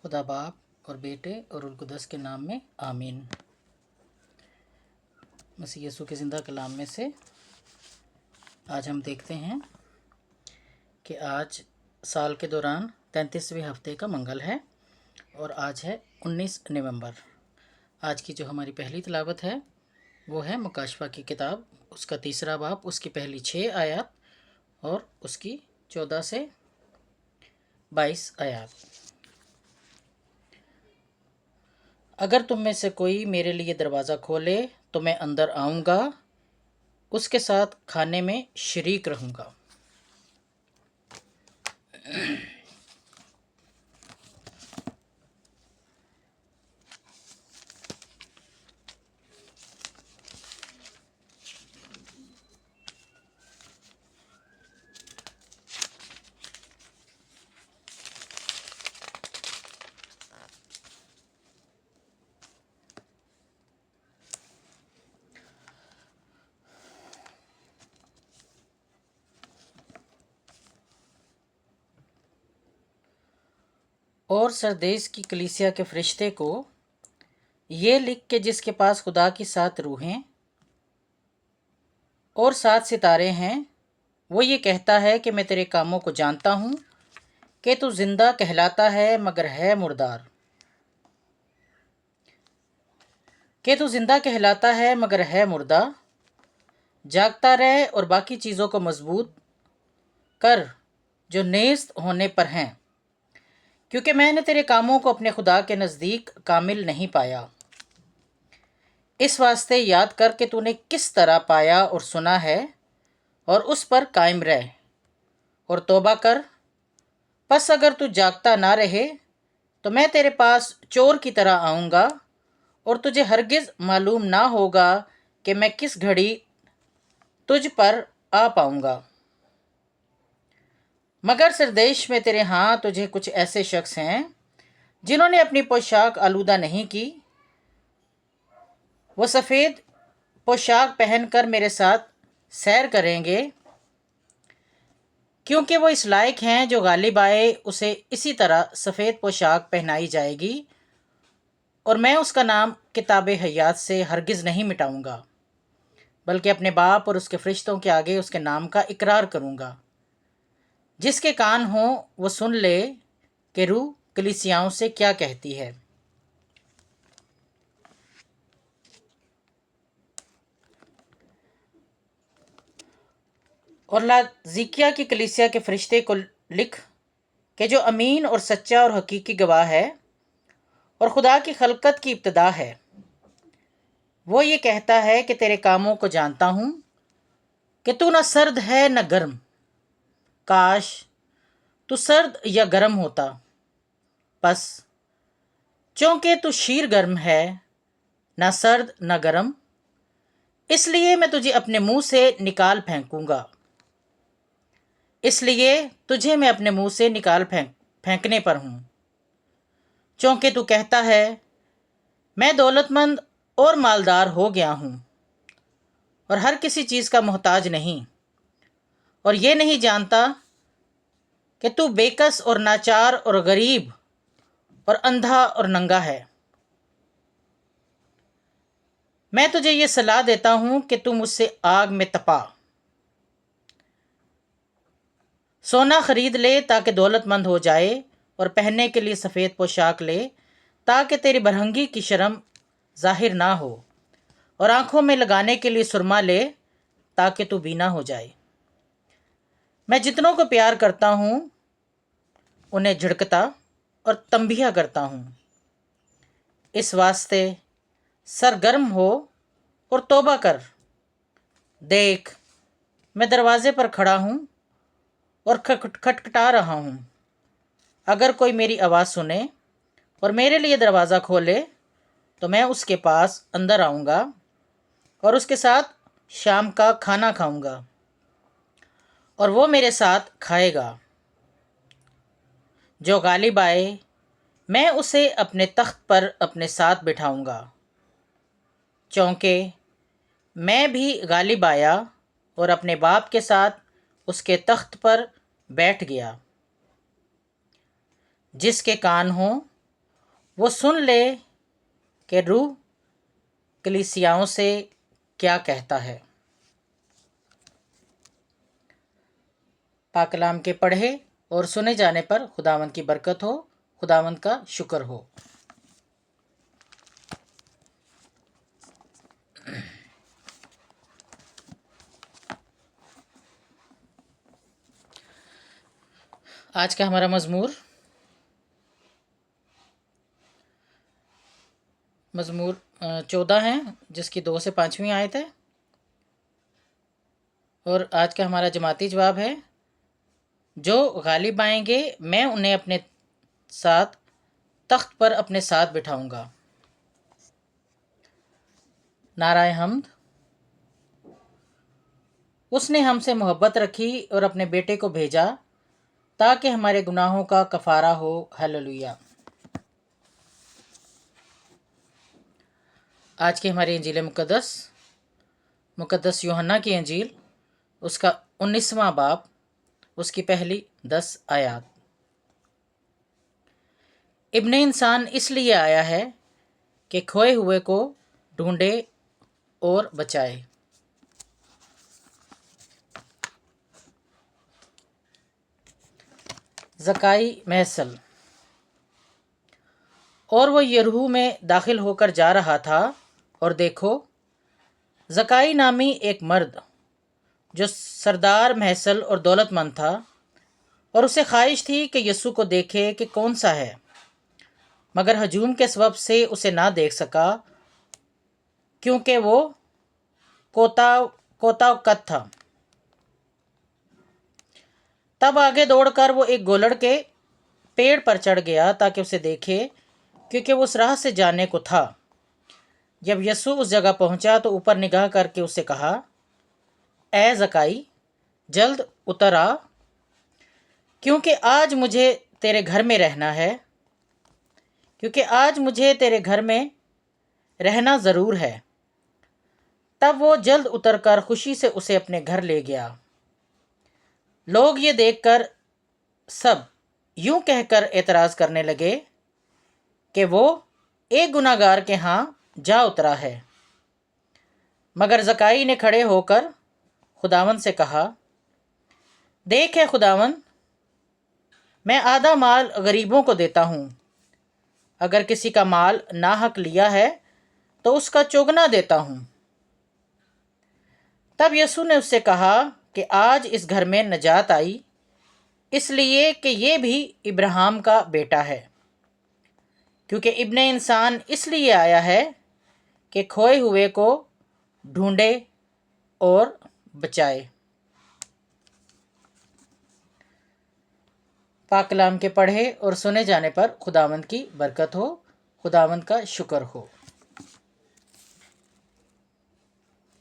खुदा बाप और बेटे और रुल कुद्दस के नाम में आमीन। मसीह यीशु के ज़िंदा कलाम में से आज हम देखते हैं कि आज साल के दौरान 33वें हफ्ते का मंगल है और आज है 19 नवंबर। आज की जो हमारी पहली तिलावत है वो है मुकाशफा की किताब, उसका तीसरा बाब, उसकी पहली 6 आयत और उसकी 14 से 22 आयत। अगर तुम में से कोई मेरे लिए दरवाज़ा खोले तो मैं अंदर आऊँगा, उसके साथ खाने में शरीक रहूँगा। और सरदेश की कलीसिया के फरिश्ते को ये लिख के जिसके पास खुदा की 7 रूहें और 7 सितारे हैं, वो ये कहता है कि मैं तेरे कामों को जानता हूँ कि तू जिंदा कहलाता है मगर है मुर्दार। कि तू जिंदा कहलाता है मगर है मुर्दा। जागता रहे और बाकी चीज़ों को मजबूत कर जो नेस्त होने पर हैं, क्योंकि मैंने तेरे कामों को अपने खुदा के नज़दीक कामिल नहीं पाया। इस वास्ते याद कर कि तूने किस तरह पाया और सुना है, और उस पर कायम रह और तौबा कर। बस अगर तू जागता ना रहे तो मैं तेरे पास चोर की तरह आऊँगा और तुझे हरगिज़ मालूम ना होगा कि मैं किस घड़ी तुझ पर आ पाऊँगा। मगर सरदेश में तेरे यहाँ तुझे कुछ ऐसे शख्स हैं जिन्होंने अपनी पोशाक आलूदा नहीं की। वो सफ़ेद पोशाक पहनकर मेरे साथ सैर करेंगे, क्योंकि वो इस लायक हैं जो गालिब आए उसे इसी तरह सफ़ेद पोशाक पहनाई जाएगी, और मैं उसका नाम किताब हयात से हरगिज़ नहीं मिटाऊंगा, बल्कि अपने बाप और उसके फरिश्तों के आगे उसके नाम का इकरार करूंगा। जिसके कान हों वो सुन ले कि रूह कलीसियाओं से क्या कहती है। और लाज़िकिया की कलीसिया के फरिश्ते को लिख कि जो अमीन और सच्चा और हकीकी गवाह है और खुदा की खलकत की इब्तदा है, वो ये कहता है कि तेरे कामों को जानता हूँ कि तू न सर्द है न गर्म। काश तू सर्द या गर्म होता, बस चूँकि तू शीर गर्म है, न सर्द न गर्म, इसलिए मैं तुझे अपने मुंह से निकाल फेंकूंगा। इसलिए तुझे मैं अपने मुंह से निकाल फेंकने पर हूँ। चूँकि तू कहता है मैं दौलतमंद और मालदार हो गया हूँ और हर किसी चीज़ का मोहताज नहीं, और ये नहीं जानता कि तू बेकस और नाचार और गरीब और अंधा और नंगा है। मैं तुझे ये सलाह देता हूँ कि तू मुझसे आग में तपा। सोना खरीद ले ताकि दौलतमंद हो जाए, और पहनने के लिए सफ़ेद पोशाक ले ताकि तेरी बरहंगी की शर्म जाहिर ना हो, और आँखों में लगाने के लिए सुरमा ले ताकि तू बीना हो जाए। मैं जितनों को प्यार करता हूँ उन्हें झिड़कता और तंबिया करता हूँ। इस वास्ते सरगर्म हो और तौबा कर। देख, मैं दरवाज़े पर खड़ा हूँ और खटखटा रहा हूँ। अगर कोई मेरी आवाज़ सुने और मेरे लिए दरवाज़ा खोले तो मैं उसके पास अंदर आऊँगा और उसके साथ शाम का खाना खाऊँगा और वो मेरे साथ खाएगा। जो गालिब आए मैं उसे अपने तख्त पर अपने साथ बिठाऊँगा, चूँकि मैं भी गालिब आया और अपने बाप के साथ उसके तख्त पर बैठ गया। जिसके कान हों وہ سن لے کہ روح کلیسیاؤں سے کیا کہتا ہے۔ پاک کلام کے پڑھے اور سنے جانے پر خداوند کی برکت ہو، خداوند کا شکر ہو۔ آج کا ہمارا مزمور 14 ہے، جس کی 2 سے 5ویں آیت ہے، اور آج کا ہمارا جماعتی جواب ہے: جو غالب آئیں گے میں انہیں اپنے ساتھ تخت پر اپنے ساتھ بٹھاؤں گا۔ نعرہ حمد۔ اس نے ہم سے محبت رکھی اور اپنے بیٹے کو بھیجا تاکہ ہمارے گناہوں کا کفارہ ہو۔ ہلیلویا۔ آج کی ہماری انجیل مقدس یوحنا کی انجیل، اس کا 19واں باب، اس کی پہلی 10 آیات۔ ابن انسان اس لیے آیا ہے کہ کھوئے ہوئے کو ڈھونڈے اور بچائے۔ زکائی محصل۔ اور وہ یریحو میں داخل ہو کر جا رہا تھا، اور دیکھو زکائی نامی ایک مرد جو سردار محصل اور دولت مند تھا، اور اسے خواہش تھی کہ یسوع کو دیکھے کہ کون سا ہے، مگر ہجوم کے سبب سے اسے نہ دیکھ سکا، کیونکہ وہ کوتا قد تھا۔ تب آگے دوڑ کر وہ ایک گولڑ کے پیڑ پر چڑھ گیا تاکہ اسے دیکھے، کیونکہ وہ اس راہ سے جانے کو تھا۔ جب یسوع اس جگہ پہنچا تو اوپر نگاہ کر کے اس سے کہا: اے زکائی، جلد اتر آ، کیونکہ آج مجھے تیرے گھر میں رہنا ضرور ہے۔ تب وہ جلد اتر کر خوشی سے اسے اپنے گھر لے گیا۔ لوگ یہ دیکھ کر سب یوں کہہ کر اعتراض کرنے لگے کہ وہ ایک گناہگار کے ہاں جا اترا ہے۔ مگر زکائی نے کھڑے ہو کر خداوند سے کہا: دیکھ اے خداوند، میں آدھا مال غریبوں کو دیتا ہوں، اگر کسی کا مال ناحق لیا ہے تو اس کا چوگنا دیتا ہوں۔ تب یسوع نے اس سے کہا کہ آج اس گھر میں نجات آئی، اس لیے کہ یہ بھی ابراہیم کا بیٹا ہے، کیونکہ ابن انسان اس لیے آیا ہے کہ کھوئے ہوئے کو ڈھونڈے اور بچائے۔ پاک کلام کے پڑھے اور سنے جانے پر خداوند کی برکت ہو، خداوند کا شکر ہو۔